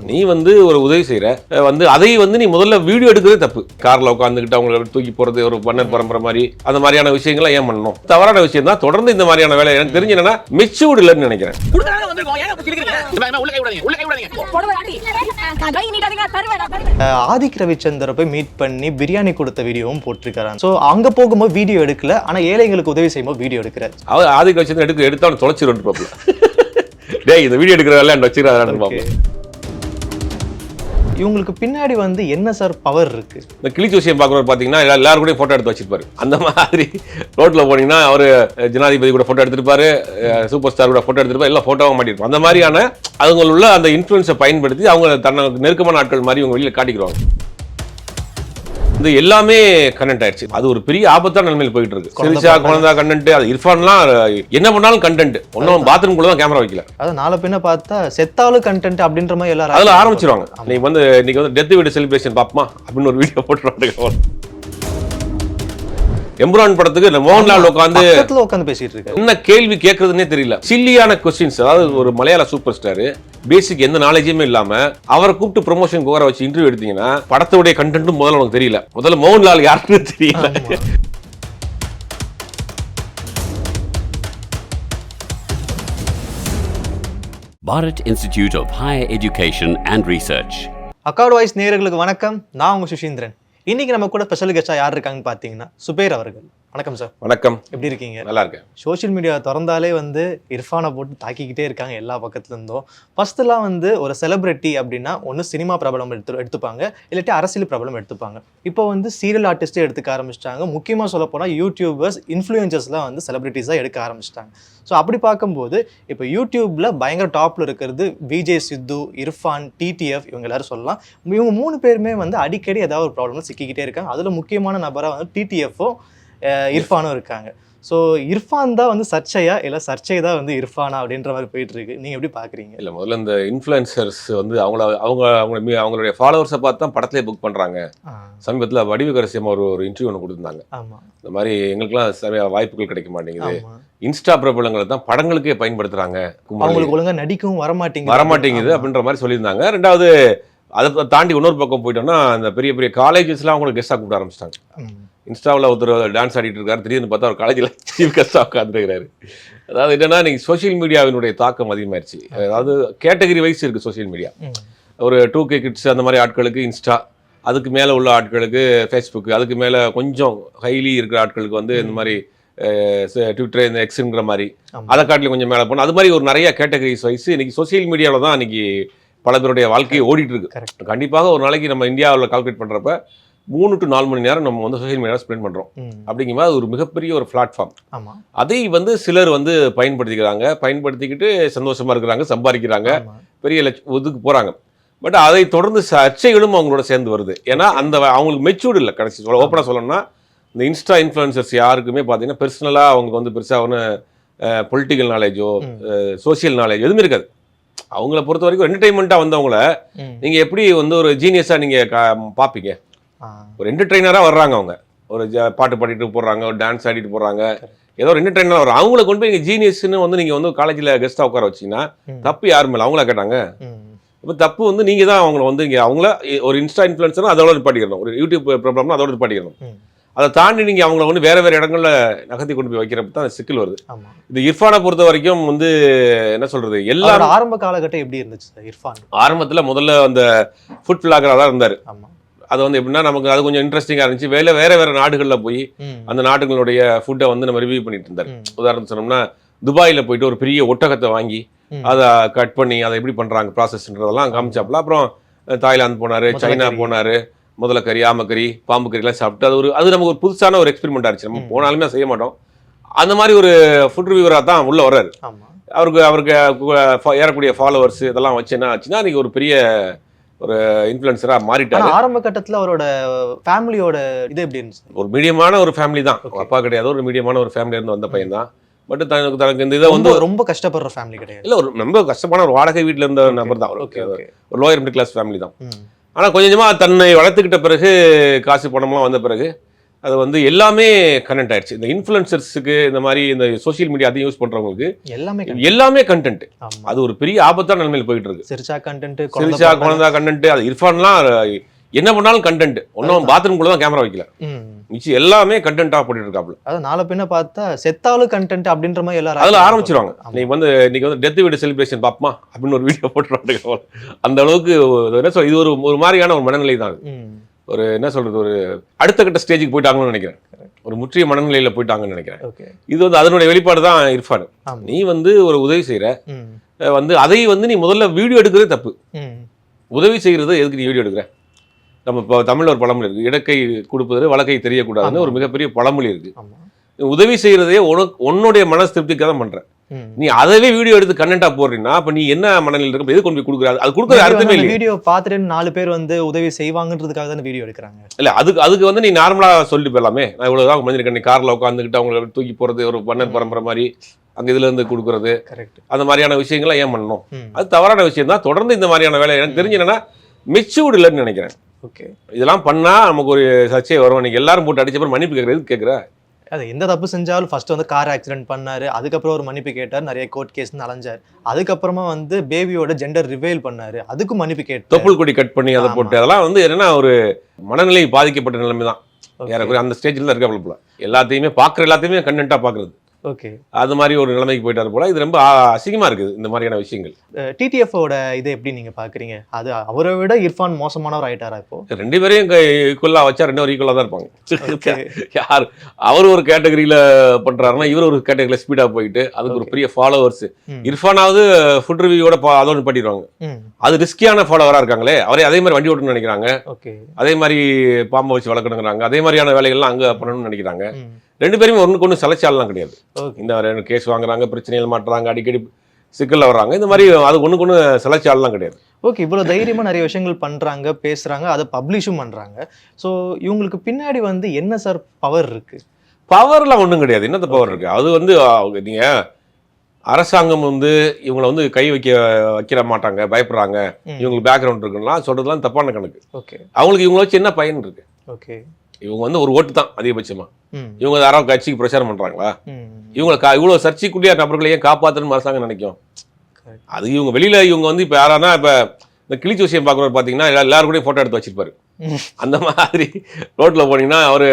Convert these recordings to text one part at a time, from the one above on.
நீ வந்து ஒரு உதவி செய்யற வந்து அதை வந்து நீ முதல்ல வீடியோ எடுக்கிறதே தப்பு. கார்ல உட்காந்துக்கிட்டு அவங்களை தூக்கி போறது ஒரு பண்ணர் பரம்பரை மாதிரி அந்த மாதிரியான விஷயங்களை ஏன் பண்ணணும்? தவறான விஷயம் தான். தொடர்ந்து இந்த மாதிரியான வேலை எனக்கு தெரிஞ்சு என்னன்னா மெச்சூர்ட் இல்லைன்னு நினைக்கிறேன். ஆதிக் ரவிச்சந்திர போய் மீட் பண்ணி பிரியாணி கொடுத்த வீடியோவும் போட்டிருக்காரு. சோ அங்க போகும்போது வீடியோ எடுக்கல, ஆனா ஏழைகளுக்கு உதவி செய்யும்போது வீடியோ எடுக்கிறாரு. அவர் ஆதிக் ரவிச்சந்திரன் எடுத்து தொலைச்சிருவாரு பாப்பல. டேய் இந்த வீடியோ எடுக்கிறதெல்லாம் வச்சிருக்காரு பாப்பல. இவங்களுக்கு பின்னாடி வந்து என்ன சார் பவர் இருக்கு? இந்த கிளி ஜோசியம் பார்க்குறவர் பார்த்தீங்கன்னா எல்லாரும் கூட ஃபோட்டோ எடுத்து வச்சிருப்பாரு. அந்த மாதிரி ரோட்டில் போனீங்கன்னா அவர் ஜனாதிபதி கூட ஃபோட்டோ எடுத்துருப்பாரு, சூப்பர் ஸ்டார் கூட ஃபோட்டோ எடுத்துருப்பாரு, எல்லாம் ஃபோட்டோவாக மாட்டிருப்பாங்க. அந்த மாதிரியான அவங்களுள்ள அந்த இன்ஃப்ளூயன்ஸை பயன்படுத்தி அவங்க தனக்கு நெருக்கமான ஆட்கள் மாதிரி இவங்க வெளியில் காட்டிக்கிறாங்க. இது எல்லாமே கண்டென்ட் ஆயிடுச்சு. அது ஒரு பெரிய ஆபத்தான நிலைமையில் போயிட்டு இருக்கு. சிரிச்சா குழந்தை கண்டென்ட், அது இர்ஃபான்லாம் என்ன பண்ணாலும் கண்டென்ட். ஒன்னும் பாத்ரூம் கூட தான் கேமரா வைக்கல. அது நாளை பின்ன பார்த்தா செத்தாலும் கண்டென்ட் அப்படின்ற மாதிரி எல்லாரும் அதுல ஆரம்பிச்சிருவாங்க. இன்னைக்கு வந்து டெத் வீடு செலிப்ரேஷன் பாப்பமா அப்படின்னு ஒரு வீடியோ போட்டுருவாங்க. எம்புரான் படத்துக்கு மோகன்லால் உட்காந்து பேசிட்டு இருக்காரு. என்ன கேள்வி கேட்கறதுன்னே தெரியல. சில்லியான கொஸ்டின்ஸ். அதாவது ஒரு மலையாள சூப்பர் ஸ்டார் பேசிக் எந்த நாலேஜுமே இல்லாம அவரை கூப்பிட்டு ப்ரொமோஷன் கோர வச்சு இன்டர்வியூ எடுத்தீங்கன்னா படத்தோடைய கண்டென்ட்டும் முதல்ல உனக்கு தெரியல. முதல்ல மோகன்லால் யாருன்னு தெரியல. Bharat Institute of Higher Education and Research. Accord voice நேயர்களுக்கு வணக்கம். நான் உங்க சுஷீந்திரன். இன்னைக்கு நம்ம கூட ஸ்பெஷல் கெஸ்டா யார் இருக்காங்கன்னு பாத்தீங்கன்னா சுபேர் அவர்கள். வணக்கம் சார். வணக்கம். எப்படி இருக்கீங்க? நல்லா இருக்கேன். சோஷியல் மீடியா திறந்தாலே வந்து இர்ஃபானை போட்டு தாக்கிக்கிட்டே இருக்காங்க எல்லா பக்கத்துல இருந்தும். ஃபர்ஸ்ட்லாம் வந்து ஒரு செலிபிரிட்டி அப்படின்னா ஒன்று சினிமா பிரபலம் எடுத்துப்பாங்க, இல்லாட்டி அரசியல் பிரபலம் எடுத்துப்பாங்க. இப்போ வந்து சீரியல் ஆர்டிஸ்டே எடுத்துக்க ஆரம்பிச்சிட்டாங்க. முக்கியமாக சொல்ல போனால் யூடியூபர்ஸ், இன்ஃப்ளூயன்சர்ஸ்லாம் வந்து செலிபிரிட்டிஸாக எடுக்க ஆரம்பிச்சிட்டாங்க. ஸோ அப்படி பார்க்கும்போது இப்போ யூடியூப்ல பயங்கர டாப்ல இருக்கிறது விஜய், சித்து, இர்ஃபான், டிடிஎஃப் இவங்க எல்லாரும் சொல்லலாம். இவங்க 3 பேருமே வந்து அடிக்கடி ஏதாவது ஒரு ப்ராப்ளம்ல சிக்கிக்கிட்டே இருக்காங்க. அதில் முக்கியமான நபராக வந்து டிடிஎஃப்பும் இர்ஃபானும் இருக்காங்க. ஸோ இர்ஃபான் தான் வந்து சர்ச்சையா இல்லை சர்ச்சை தான் வந்து இர்ஃபானா அப்படின்ற மாதிரி போயிட்டு இருக்கு. நீங்க எப்படி பாக்குறீங்க? இல்லை, முதல்ல இந்த இன்ஃப்ளூயன்சர்ஸ் வந்து அவங்களுடைய ஃபாலோவர்ஸை பார்த்து தான் படத்திலே புக் பண்றாங்க. சமீபத்தில் வடிவுகரசியம் ஒரு இன்டர்வியூ ஒன்று கொடுத்துருந்தாங்க. இந்த மாதிரி எங்களுக்குலாம் சரியா வாய்ப்புகள் கிடைக்க மாட்டேங்குது, இன்ஸ்டா பிரபலங்களை தான் படங்களுக்கே பயன்படுத்துறாங்க, அவங்களுக்கு ஒழுங்கா நடிக்கவும் வரமாட்டேங்குது அப்படின்ற மாதிரி சொல்லியிருந்தாங்க. ரெண்டாவது அதை தாண்டி இன்னொரு பக்கம் போயிட்டோம்னா அந்த பெரிய பெரிய காலேஜஸ்லாம் அவங்களுக்கு கெஸ்டாக கூப்பிட ஆரம்பிச்சிட்டாங்க. இன்ஸ்டாவில் ஒருத்தர் டான்ஸ் ஆடிட்டு இருக்காரு, திடீர்னு பார்த்தா ஒரு காலேஜில் சீஃப் கெஸ்டாக உட்காந்துருக்கிறாரு. அதாவது என்னன்னா இன்னைக்கு சோசியல் மீடியாவினுடைய தாக்கம் அதிகமாகிடுச்சு. அதாவது கேட்டகரி வைஸ் இருக்குது சோசியல் மீடியா. ஒரு 2K கிட்ஸ் அந்த மாதிரி ஆட்களுக்கு இன்ஸ்டா, அதுக்கு மேலே உள்ள ஆட்களுக்கு ஃபேஸ்புக், அதுக்கு மேலே கொஞ்சம் ஹைலி இருக்கிற ஆட்களுக்கு வந்து இந்த மாதிரி ட்விட்டர், இந்த எக்ஸுங்கிற மாதிரி, அதை காட்டிலும் கொஞ்சம் மேலே போகணும். அது மாதிரி ஒரு நிறைய கேட்டகரிஸ் வைஸ் இன்னைக்கு சோசியல் மீடியாவில் தான் இன்னைக்கு பல பேருடைய வாழ்க்கையை ஓடிட்டு இருக்கு. கண்டிப்பாக ஒரு நாளைக்கு நம்ம இந்தியாவில் கால்குலேட் பண்ணுறப்ப 3 to 4 மணி நேரம் நம்ம வந்து சோசியல் மீடியாவில் ஸ்பெண்ட் பண்ணுறோம். அப்படிங்கும்போது அது ஒரு மிகப்பெரிய ஒரு பிளாட்ஃபார்ம். அதை வந்து சிலர் வந்து பயன்படுத்திக்கிட்டு சந்தோஷமா இருக்கிறாங்க, சம்பாதிக்கிறாங்க, பெரிய இதுக்கு போகிறாங்க. பட் அதை தொடர்ந்து சர்ச்சைகளும் அவங்களோட சேர்ந்து வருது. ஏன்னா அவங்களுக்கு மெச்சூர்டு இல்லை. கடைசி ஓப்பனாக சொல்லணும்னா இந்த இன்ஸ்டா இன்ஃப்ளூயன்சர்ஸ் யாருக்குமே பார்த்தீங்கன்னா பெர்சனலாக அவங்களுக்கு வந்து பெருசாக ஒன்று பொலிட்டிக்கல் நாலேஜோ சோசியல் நாலேஜ் எதுவுமே இருக்காது. அவங்கள பொறுத்த வரைக்கும் என்டர்டைன்மெண்ட்டாக வந்தவங்கள நீங்கள் எப்படி வந்து ஒரு ஜீனியஸாக நீங்கள் பார்ப்பீங்க? ஒரு என்டர்டெய்னராக வர்றாங்க, அவங்க ஒரு பாட்டு பாடிட்டு போடுறாங்க, ஒரு டான்ஸ் ஆடிட்டு போடுறாங்க, ஏதோ ஒரு என்டர்டெய்னராக வர்றாங்க. அவங்கள கொண்டு போய் நீங்கள் ஜீனியஸ்ன்னு வந்து நீங்கள் வந்து காலேஜில் கெஸ்ட்டாக உட்கார வச்சிங்கன்னா தப்பு யார் மேலே? அவங்களா கேட்டாங்க. இப்போ தப்பு வந்து நீங்கள் தான் அவங்கள வந்து இங்கே அவங்கள ஒரு இன்ஸ்டா இன்ஃப்ளூயன்சர்னா அதோட நிப்பாட்டிக்கணும், ஒரு யூடியூப் ப்ராப்ளம்னா அதோட நிப்பாட்டிக்கணும். அதை தாண்டி நீங்கள் அவங்கள வந்து வேறு இடங்களில் நகர்த்தி கொண்டு போய் வைக்கிறப்ப தான் சிக்கல் வருது. இது இர்ஃபானை பொறுத்த வரைக்கும் வந்து என்ன சொல்றது, எல்லாரும் ஆரம்ப காலகட்டம் எப்படி இருந்துச்சு இர்ஃபான்? ஆரம்பத்தில் முதல்ல அந்த ஃபுட் பிளாகராக தான் இருந்தார். அது வந்து எப்படின்னா நமக்கு அது கொஞ்சம் இன்ட்ரெஸ்டிங்காக இருந்துச்சு. வேறு நாடுகளில் போய் அந்த நாடுகளுடைய ஃபுட்டை வந்து நம்ம ரிவ்யூ பண்ணிட்டு இருந்தார். உதாரணத்துக்கு சொன்னோம்னா துபாயில் போயிட்டு ஒரு பெரிய ஒட்டகத்தை வாங்கி அதை கட் பண்ணி அதை எப்படி பண்ணுறாங்க ப்ராசஸ்ன்றதெல்லாம் காமிச்சாப்புல. அப்புறம் தாய்லாந்து போனார், சைனா போனார், முதல்ல கறி, ஆமக்கறி, பாம்பு கறிலாம் சாப்பிட்டு அது நமக்கு ஒரு புதுசான ஒரு எக்ஸ்பெரிமெண்ட் ஆச்சு. நம்ம போனாலுமே செய்ய மாட்டோம். அந்த மாதிரி ஒரு ஃபுட் ரிவ்யூவராக தான் உள்ள வர்றாரு. அவருக்கு ஏறக்கூடிய ஃபாலோவர்ஸ் இதெல்லாம் வச்சு என்ன ஆச்சுன்னா அன்றைக்கி ஒரு பெரிய ஒரு இன்ஃப்ளூயன்சராக மாறிட்டாரு. ஆரம்ப கட்டத்தில் அவரோட ஃபேமிலியோட இது எப்படி இருந்துச்சு? ஒரு மீடியமான ஒரு ஃபேமிலி தான். அப்பா கிடையாது, ஒரு மீடியமான ஒரு ஃபேமிலி இருந்து வந்த பையன் தான். பட் தனக்கு இந்த இதை வந்து ரொம்ப கஷ்டப்படுற ஃபேமிலி கிடையாது. இல்லை, ஒரு ரொம்ப கஷ்டமான ஒரு வாடகை வீட்டில் இருந்த நபர் தான். ஒரு லோயர் மிடில் கிளாஸ் ஃபேமிலி தான். ஆனால் கொஞ்சமாக தன்னை வளர்த்துக்கிட்ட பிறகு, காசு பணம்லாம் வந்த பிறகு அது வந்து எல்லாமே கண்டென்ட் ஆயிடுச்சு. இந்த இன்ஃப்ளூயன்சர்ஸுக்கு இந்த மாதிரி இந்த சோஷியல் மீடியா அதையும் யூஸ் பண்றவங்களுக்கு எல்லாமே கண்டென்ட். அது ஒரு பெரிய ஆபத்தான நிலைமையில போயிட்டு இருக்கு. சிரிச்சா கண்டென்ட், சிரிச்சா குழந்தை கண்டென்ட். அது இர்ஃபான்லாம் என்ன பண்ணாலும் கண்டென்ட். ஒன்னும் பாத்ரூம் கூட தான் கேமரா வைக்கல, மிச்சம் எல்லாமே கண்டென்ட்டா போட்டுட்டு இருக்காப்ல. அது நாளை பின்ன பார்த்தா செத்தாலும் கண்டென்ட் அப்படின்ற மாதிரி எல்லாரும் அதுல ஆரம்பிச்சிருவாங்க. இன்னைக்கு வந்து டெத் வீடு செலிப்ரேஷன் பாப்பமா அப்படின்னு ஒரு வீடியோ போட்டுருவாங்க. அந்த அளவுக்கு என்ன சொல்ற, இது ஒரு மாதிரியான ஒரு மனநிலை தான். ஒரு என்ன சொல்றது, ஒரு அடுத்த கட்ட ஸ்டேஜுக்கு போயிட்டாங்கன்னு நினைக்கிறேன். ஒரு முற்றிய மனநிலையில போயிட்டாங்கன்னு நினைக்கிறேன். இது வந்து அதனுடைய வெளிப்பாடு தான் இர்ஃபான். நீ வந்து ஒரு உதவி செய்யற, வந்து அதை வந்து நீ முதல்ல வீடியோ எடுக்கிறதே தப்பு. உதவி செய்யறது எதுக்கு நீ வீடியோ எடுக்கிற? நம்ம இப்போ தமிழ்ல ஒரு பழமொழி இருக்கு, இடக்கை கொடுப்பது வழக்கை தெரியக்கூடாதுன்னு ஒரு மிகப்பெரிய பழமொழி இருக்கு. உதவி செய்யறதே உன்னுடைய மனசு திருப்திக்காக தான் பண்ற. நீ அதவே வீடியோ எடுத்து கண்டென்ட்டா போடுறீங்கன்னா அப்ப நீ என்ன மனநிலையில இருக்க, எது கொண்டு போய் கொடுக்குற? அது கொடுக்குற அர்த்தமே இல்லை. வீடியோ பார்த்துட்டு 4 பேர் வந்து உதவி செய்வாங்கன்றதுக்காக தான் வீடியோ எடுக்கிறாங்க. இல்ல அதுக்கு வந்து நீ நார்மலா சொல்லிட்டு போயிடலாமே. நான் இவ்வளவுதான் மனிதனுக்கு நீ கார்ல உட்காந்துக்கிட்டு அவங்களை தூக்கி போறது, ஒரு மன்னர் பரம்பரை மாதிரி அங்க இதுல இருந்து கொடுக்குறது, அந்த மாதிரியான விஷயங்கள்லாம் ஏன் பண்ணணும்? அது தவறான விஷயம் தான். தொடர்ந்து இந்த மாதிரியான வேலை எனக்கு தெரிஞ்சு என்னன்னா மெச்சூர்டு இல்லைன்னு நினைக்கிறேன். இதெல்லாம் பண்ணா நமக்கு ஒரு சர்ச்சை வரும். நீங்க எல்லாரும் போட்டு அடிச்ச அப்புறம் மன்னிப்பு கேட்கறது கேட்குற. அது எந்த தப்பு செஞ்சாலும் ஃபர்ஸ்ட் வந்து கார் ஆக்சிடென்ட் பண்ணாரு, அதுக்கப்புறம் ஒரு மன்னிப்பு கேட்டார், நிறைய கோர்ட் கேஸ் அலைஞ்சார். அதுக்கப்புறமா வந்து பேபியோட ஜெண்டர் ரிவீல் பண்ணாரு, அதுக்கும் மன்னிப்பு கேட்டு தொப்புள் கொடி கட் பண்ணி அதை போட்டு, அதெல்லாம் வந்து என்னன்னா ஒரு மனநிலை பாதிக்கப்பட்ட நிலைமை தான். அந்த ஸ்டேஜ்ல தான் இருக்க போல. எல்லாத்தையுமே பாக்குற எல்லாத்தையுமே கண்டென்ட்டா பாக்குறது. அது மாதிரி ஒரு நிலைமைக்கு போயிட்டாரு போல. இது ரொம்ப அசிங்கமா இருக்குது இந்த மாதிரியான விஷயங்கள். டிடிஎஃப்-ஓட இதை எப்படி நீங்க பாக்குறீங்க? அது அவரை விட இர்ஃபான் மோசமானவர் ஆயிட்டாரா இப்போ? ரெண்டு பேரையும் ஈக்குவலா வச்சா ரெண்டு பேரும் ஈக்குவலா தான் இருப்பாங்க. யார் அவர் ஒரு கேட்டகரியில பண்றாருன்னா இவர் ஒரு கேட்டகரியில ஸ்பீடா போயிட்டு அதுக்கு ஒரு பெரிய ஃபாலோவர்ஸ். இர்ஃபானாவது ஃபுட் ரிவ்யூவோட அதோட பண்ணிடுவாங்க. அது ரிஸ்கியான ஃபாலோவரா இருக்காங்களே, அவரே அதே மாதிரி வண்டி ஓட்டணும்னு நினைக்கிறாங்க, அதே மாதிரி பாம்பை வச்சு வளர்க்கணுங்கிறாங்க, அதே மாதிரியான வேலைகள்லாம் அங்க பண்ணணும்னு நினைக்கிறாங்க. ரெண்டு பேருமே ஒன்றுக்கு ஒன்று சலைச்சாலாம் கிடையாது. இந்த கேஸ் வாங்குறாங்க, பிரச்சனைகள் மாட்டுறாங்க, அடிக்கடி சிக்கல்ல வர்றாங்க, இந்த மாதிரி அது ஒன்றுக்கு ஒன்று சலைச்சாலாம் கிடையாது. ஓகே, இவ்வளோ தைரியமாக நிறைய விஷயங்கள் பண்ணுறாங்க, பேசுகிறாங்க, அதை பப்ளிஷும் பண்ணுறாங்க. ஸோ இவங்களுக்கு பின்னாடி வந்து என்ன சார் பவர் இருக்கு? பவர்லாம் ஒன்றும் கிடையாது. என்னத்த பவர் இருக்கு? அது வந்து நீங்கள் அரசாங்கம் வந்து இவங்களை வந்து கை வைக்கிற மாட்டாங்க, பயப்படுறாங்க, இவங்களுக்கு பேக்ரவுண்ட் இருக்குன்னா சொல்றதுலாம் தப்பான கணக்கு. அவங்களுக்கு இவங்களை வச்சு என்ன பயன் இருக்கு? இவங்க வந்து ஒரு ஓட்டு தான் அதிகபட்சமா. இவங்க யாராவது கட்சிக்கு பிரச்சாரம் பண்றாங்களா? இவங்களை இவ்வளவு சர்ச்சைக்குள்ளே நபர்களையே காப்பாற்றணும்னு அரசாங்கம் நினைக்கும். அது இவங்க வெளியில இவங்க வந்து இப்ப யாரானா இப்ப இந்த கிழிச்சு விஷயம் பார்க்குறவர் பார்த்தீங்கன்னா எல்லாரும் கூட போட்டோ எடுத்து வச்சிருப்பாரு. அந்த மாதிரி ரோட்ல போனீங்கன்னா அவரு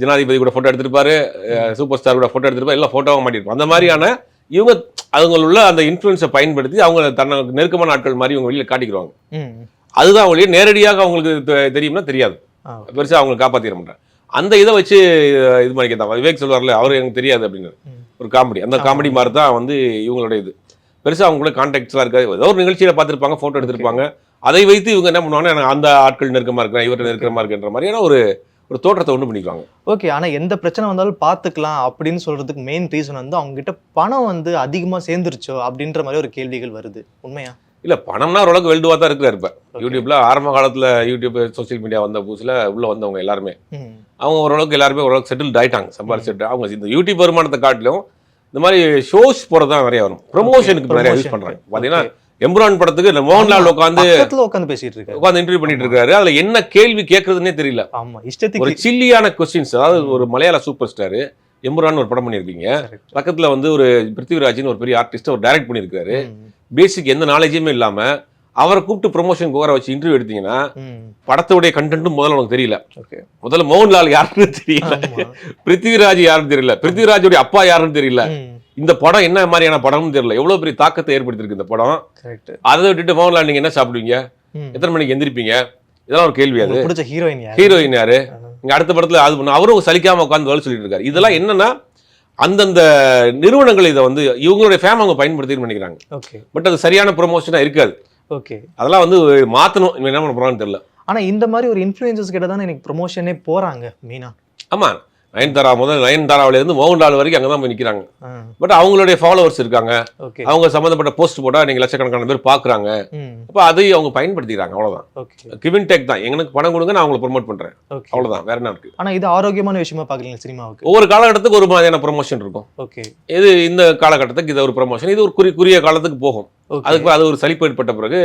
ஜனாதிபதி கூட போட்டோ எடுத்திருப்பாரு, சூப்பர் ஸ்டார் கூட போட்டோ எடுத்திருப்பாரு, எல்லாம் போட்டோவாக மாட்டிருப்பாங்க. அந்த மாதிரியான இவங்க அவங்களுள்ள அந்த இன்ஃப்ளூயன்ஸை பயன்படுத்தி அவங்க தனக்கு நெருக்கமான ஆட்கள் மாதிரி இவங்க வெளியில காட்டிக்கிறாங்க. அதுதான் ஒழிய நேரடியாக அவங்களுக்கு தெரியும்னா தெரியாது, பெருசா அவங்களை காப்பாத்திட மாட்டாங்க. அந்த இதை வச்சு இது பண்ணிக்கத்தான் விவேக் சொல்வார்ல, அவரு எனக்கு தெரியாது அப்படின்னு ஒரு காமெடி. அந்த காமெடி மாதிரி தான் வந்து இவங்களுடைய இது. பெருசா அவங்க கூட கான்டாக்ட்ஸ்லாம் இருக்காது. ஏதோ ஒரு நிகழ்ச்சியில பார்த்துருப்பாங்க, போட்டோ எடுத்திருப்பாங்க, அதை வைத்து இவங்க என்ன பண்ணுவாங்கன்னா அந்த ஆட்கள் நெருக்கமா இருக்கிறேன், இவர்கிட்ட நெருக்கமா இருக்குன்ற மாதிரியான ஒரு தோற்றத்தை ஒன்று பண்ணிக்குவாங்க. ஓகே, ஆனால் எந்த பிரச்சனை வந்தாலும் பார்த்துக்கலாம் அப்படின்னு சொல்றதுக்கு மெயின் ரீசன் வந்து அவங்க கிட்ட பணம் வந்து அதிகமாக சேர்ந்துருச்சோ அப்படின்ற மாதிரி ஒரு கேள்விகள் வருது. உண்மையா? இல்லை, பணம்னா ஓரளவுக்கு வெல்டுவா தான் இருக்கிறார். இப்போ யூடியூப்ல ஆரம்ப காலத்தில் யூடியூப் சோசியல் மீடியா வந்த புதுசில் உள்ள வந்தவங்க எல்லாருமே அவங்க ஓரளவுக்கு எல்லாருமே ஓரளவுக்கு செட்டில்ட் ஆயிட்டாங்க, சம்பாதிச்சுட்டு. அவங்க இந்த யூடியூப் வருமானத்தை காட்டிலும் இந்த மாதிரி ஷோஸ் போகிறது தான் நிறைய வரும், ப்ரொமோஷனுக்கு நிறைய யூஸ் பண்ணுறாங்க. பார்த்தீங்கன்னா எம்புரான் படத்துக்கு இந்த மோகன்லால் உட்காந்து பேசிட்டு இருக்காரு, உட்காந்து இன்டர்வியூ பண்ணிட்டு இருக்காரு. அதுல என்ன கேள்வி கேட்கறதுன்னே தெரியல. ஒரு சில்லியான கொஸ்டின்ஸ். அதாவது ஒரு மலையாள சூப்பர் ஸ்டார் எம்புரான் ஒரு படம் பண்ணியிருக்கீங்க, பக்கத்துல வந்து ஒரு பிருத்திவிராஜ்னு ஒரு பெரிய ஆர்டிஸ்ட் ஒரு டைரக்ட் பண்ணியிருக்காரு. பேசிக் எந்த நாலேஜுமே இல்லாம அவரை கூப்பிட்டு ப்ரொமோஷன் கோர வச்சு இன்டர்வியூ எடுத்தீங்கன்னா படத்தோடைய கண்டென்ட்டும் முதல்ல உனக்கு தெரியல. முதல்ல மோகன்லால் யாருன்னு தெரியல, பிருத்திவிராஜ் யாருன்னு தெரியல, பிருத்திவிராஜோடைய அப்பா யாருன்னு தெரியல, இந்த படம் என்ன மாதிரியான படம்னு தெரியல, எவ்வளவு பெரிய தாக்கத்தை ஏற்படுத்திருக்கு இந்த படம். அதை விட்டுட்டு மோகன்லால் நீங்க என்ன சாப்பிடுவீங்க, எத்தனை மணிக்கு எந்திரிப்பீங்க, இதெல்லாம் ஒரு கேள்வி. அது ஹீரோயின் யாரு, இங்க அடுத்த படத்துல அது பண்ண அவரும் சலிக்காம உட்காந்து வேலை சொல்லிட்டு இருக்காரு. இதெல்லாம் என்னன்னா அந்தந்த நிறுவனங்கள் இதை வந்து இவங்களுடைய ஃபேம் அவங்க பயன்படுத்தின்னு நினைக்கிறாங்க. பட் அது சரியான ப்ரொமோஷனா இருக்காது. அதெல்லாம் வந்து மாத்தணும், என்ன பண்ண போறான்னு தெரியல. ஆனா இந்த மாதிரி ஒரு இன்ஃப்ளூயன்சர்ஸ் கிட்ட தானே எனக்கு ப்ரொமோஷனே போறாங்க மெயினா. ஆமா, நயன்தாரா முதல் நயன்தாராவில இருந்து மோகன்லால் வரைக்கும் அங்கதான் போய் நிக்கிறாங்க. பட் அவங்களுடைய ஃபாலோவர்ஸ் இருக்காங்க, அவங்க சம்பந்தப்பட்ட போஸ்ட் போட்டா நீங்க லட்சக்கணக்கான பேர் பாக்குறாங்க. அப்ப அதையும் அவங்க பயன்படுத்திக்கிறாங்க. அவ்வளவுதான், கிவ் அண்ட் டேக் தான். எனக்கு பணம் கொடுங்க, நான் அவங்களை ப்ரொமோட் பண்றேன், அவ்வளவுதான், வேற என்ன இருக்கு. ஆனா இது ஆரோக்கியமான விஷயமா பாக்குறீங்க சினிமாவுக்கு? ஒவ்வொரு காலகட்டத்துக்கு ஒரு மாதிரியான ப்ரொமோஷன் இருக்கும். இது இந்த காலகட்டத்துக்கு இது ஒரு ப்ரொமோஷன், இது ஒரு குறுகிய காலத்துக்கு போகும். அதுக்கு அது ஒரு சலிப்பு ஏற்பட்ட பிறகு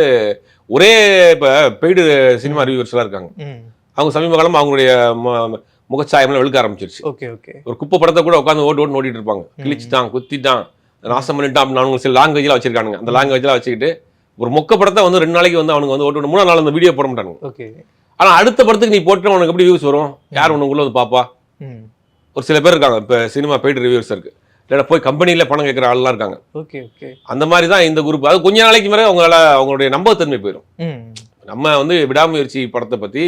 ஒரே இப்ப பெய்டு சினிமா ரிவ்யூவர்ஸ் எல்லாம் இருக்காங்க. அவங்க சமீப காலம் அவங்களுடைய முகச்சாயம்லாம் வெளுக்க ஆரம்பிச்சிருச்சு. Okay okay. ஒரு குப்பை படத்தை கூட உட்காந்து ஓட்டு ஓட்டிட்டு இருப்பாங்க. கிழிச்சிட்டான், குத்திட்டான், நாசம் பண்ணிட்டான் அப்படின்னு அவங்க சில லாங்குவேஜ்லாம் வச்சிருக்கானுங்க. அந்த லாங்குவேஜ்லாம் வச்சுக்கிட்டு ஒரு மொக்க படத்தை வந்து 2 நாளைக்கு வந்து அவனுக்கு வந்து ஓட்டு 3 நாள் அந்த வீடியோ போட மாட்டானுங்க. ஓகே. ஆனா அடுத்த படத்துக்கு நீ போட்டு உனக்கு எப்படி வியூஸ் வரும்? யார் உனக்குள்ள வந்து பாப்பா? ஒரு சில பேர் இருக்காங்க, இப்போ சினிமா பெய்டு ரிவ்யூஸ் இருக்கு, இல்லைன்னா போய் கம்பெனியில் பணம் கேட்குற ஆள்லாம் இருக்காங்க. Okay okay. அந்த மாதிரி தான் இந்த குரூப். அது கொஞ்ச நாளைக்கு மேலே அவங்களுடைய நம்பகத்தன்மை போயிடும். நம்ம வந்து விடாமுயற்சி படத்தை பற்றி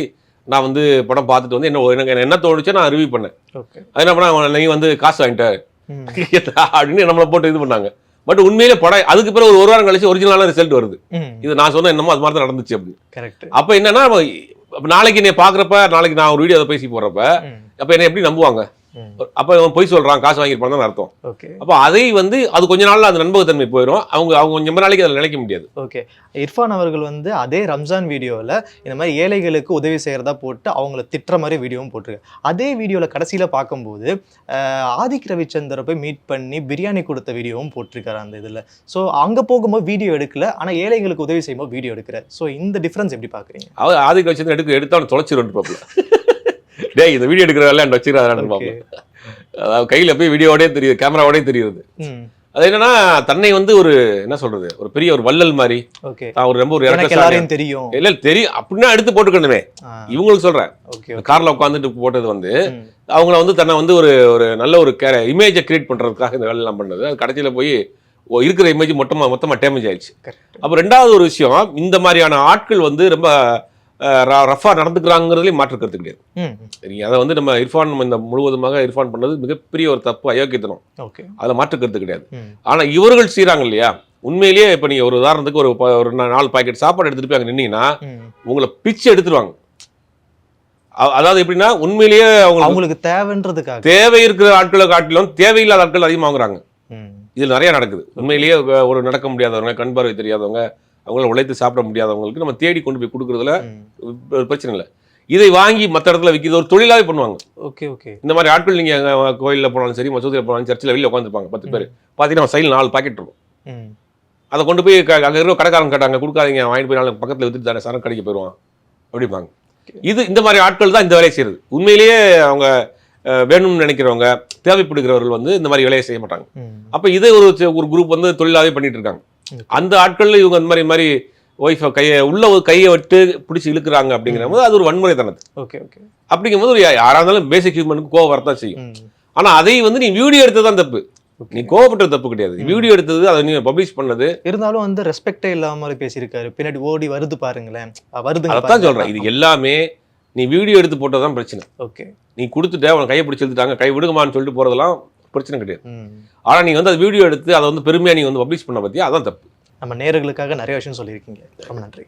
நான் வந்து படம் பார்த்துட்டு வந்து எனக்கு என்ன தோணுச்சோ நான் ரிவ்யூ பண்ணேன். ஓகே. அது என்ன பண்ண, நீ வந்து காசு வாங்கிட்ட அப்படின்னு நம்மளை போட்டு இது பண்ணாங்க. பட் உண்மையிலே படம் அதுக்கு பிறகு ஒரு வாரம் கழிச்சு ஒரிஜினலான ரிசல்ட் வருது. இது நான் சொன்ன என்னமோ அது மாதிரி தான் நடந்துச்சு அப்படின்னு. கரெக்ட். அப்போ என்னன்னா, நாளைக்கு நீ பார்க்குறப்ப, நாளைக்கு நான் ஒரு வீடியோ அதை பேசி போடுறப்ப அப்போ என்ன எப்படி நம்புவாங்க? அப்போ அவன் பொய் சொல்றான், காசு வாங்கியிருப்பான் தான் அர்த்தம். ஓகே. அப்போ அதை வந்து அது கொஞ்ச நாள்ல அந்த நம்பகத்தன்மை போயிடும். அவங்க கொஞ்சம் நாளைக்கு அதில் நினைக்க முடியாது. ஓகே. இர்ஃபான் அவர்கள் வந்து அதே ரம்ஜான் வீடியோவில் இந்த மாதிரி ஏழைகளுக்கு உதவி செய்கிறதா போட்டு அவங்கள திட்டுற மாதிரி வீடியோவும் போட்டிருக்கு. அதே வீடியோவில் கடைசியில் பார்க்கும்போது ஆதிக் ரவிச்சந்தரை போய் மீட் பண்ணி பிரியாணி கொடுத்த வீடியோவும் போட்டிருக்காரு அந்த இதில். ஸோ அங்கே போகும்போது வீடியோ எடுக்கல, ஆனால் ஏழைகளுக்கு உதவி செய்யும்போது வீடியோ எடுக்கிற. ஸோ இந்த டிஃப்ரென்ஸ் எப்படி பார்க்குறீங்க? அவர் ஆதிக் ரவிச்சந்திரன் எடுத்து அவனை தொலைச்சிருவான் பாப்பல. டேய் இந்த வீடியோ எடுக்கிற வேலை வச்சுக்கிறான் பாப்பல. அதாவது கையில போய் வீடியோவோடய தெரியுது, கேமராவோடய தெரியுது. அது என்னன்னா, தன்னை வந்து ஒரு என்ன சொல்றது, ஒரு பெரிய ஒரு வள்ளல் மாதிரி, ஒரு ரொம்ப ஒரு எல்லாரையும் தெரியும் இல்ல தெரியும் அப்படின்னா எடுத்து போட்டுக்கணுமே. இவங்களுக்கு சொல்றேன், கார்ல உட்காந்துட்டு போட்டது வந்து அவங்கள வந்து தன்னை வந்து ஒரு நல்ல ஒரு இமேஜை கிரியேட் பண்றதுக்காக இந்த வேலை எல்லாம் பண்ணது. அது கடைசியில போய் இருக்கிற இமேஜ் மொத்தமா டேமேஜ் ஆயிடுச்சு. அப்ப ரெண்டாவது ஒரு விஷயம், இந்த மாதிரியான ஆட்கள் வந்து ரொம்ப ரஃபா நடந்துக்கிறாங்கிறதுலேயும் மாற்றுக்கிறது கிடையாது. சரிங்க, அதை வந்து நம்ம இர்ஃபான் இந்த முழுவதுமாக இர்ஃபான் பண்ணது மிகப்பெரிய ஒரு தப்பு, அயோக்கியத்தனம். அதில் மாற்றுக்கிறது கிடையாது. ஆனால் இவர்கள் செய்கிறாங்க இல்லையா, உண்மையிலேயே இப்போ நீங்கள் ஒரு உதாரணத்துக்கு ஒரு 4 பாக்கெட் சாப்பாடு எடுத்துட்டு போய் அங்கே நின்னீங்கன்னா உங்களை பிச்சு எடுத்துருவாங்க. அதாவது எப்படின்னா, உண்மையிலேயே அவங்களுக்கு தேவைன்றதுக்காக தேவை இருக்கிற ஆட்களை காட்டிலும் தேவையில்லாத ஆட்கள் அதிகமாக வாங்குறாங்க. இதில் நிறைய நடக்குது. உண்மையிலேயே ஒரு நடக்க முடியாதவங்க, கண் பார்வை தெரியாதவங்க, அவங்கள உழைத்து சாப்பிட முடியாதவங்களுக்கு நம்ம தேடி கொண்டு போய் கொடுக்குறதுல பிரச்சனை இல்லை. இதை வாங்கி மற்ற இடத்துல விற்கிறது ஒரு தொழிலாகவே பண்ணுவாங்க. Okay okay. இந்த மாதிரி ஆட்கள் நீங்கள் கோயிலில் போனாலும் சரி, மசூதியில் போனாலும், சர்ச்சில் வெளியில் உட்காந்துருப்பாங்க 10 பேர். பார்த்தீங்கன்னா சைடில் 4 பாக்கெட் இருக்கும். அதை கொண்டு போய் அங்கே இருக்கிற கடைக்காரங்க கேட்டாங்க, கொடுக்காதீங்க, வாங்கிட்டு போய் நாளைக்கு பக்கத்தில் வித்துட்டு தானே சரக்கு கடைக்கு போயிடுவான் அப்படிப்பாங்க. இந்த மாதிரி ஆட்கள் தான் இந்த வேலையை செய்கிறது. உண்மையிலேயே அவங்க வேணும்னு நினைக்கிறவங்க, தேவைப்படுகிறவர்கள் வந்து இந்த மாதிரி வேலையை செய்ய மாட்டாங்க. அப்போ இதை ஒரு குரூப் வந்து தொழிலாகவே பண்ணிட்டு இருக்காங்க. அந்த ஆட்கள் இவங்க இந்த மாதிரி ஒய்ஃபை கையை விட்டு பிடிச்சி இழுக்கிறாங்க அப்படிங்கிற போது அது ஒரு வன்முறை தானே. Okay okay. அப்படிங்கும்போது ஒரு யாராக இருந்தாலும் பேசிக் ஹியூமனுக்கு கோவம் வரத்தான் செய்யும். ஆனால் அதை வந்து நீ வீடியோ எடுத்தது தான் தப்பு. நீ கோவப்பட்டது தப்பு கிடையாது. வீடியோ எடுத்தது, அதை நீ பப்ளிஷ் பண்ணது. இருந்தாலும் வந்து ரெஸ்பெக்டே இல்லாம பேசியிருக்காரு. பின்னாடி ஓடி வருது பாருங்களேன், வருது. அதான் சொல்றேன், இது எல்லாமே நீ வீடியோ எடுத்து போட்டதான் பிரச்சனை. ஓகே. நீ கொடுத்துட்ட, அவன் கையை பிடிச்சி எடுத்துட்டாங்க, கை விடுங்கமான்னு சொல்லிட்டு போறதெல்லாம் பிரச்சனை கிடையாது. ஆனால் நீ வந்து அது வீடியோ எடுத்து அதை வந்து பெருமையாக நீ வந்து பப்ளிஷ் பண்ண பற்றியா, அதான் தப்பு. நம்ம நேயர்களுக்காக நிறைய விஷயம் சொல்லியிருக்கீங்க. ரொம்ப நன்றி.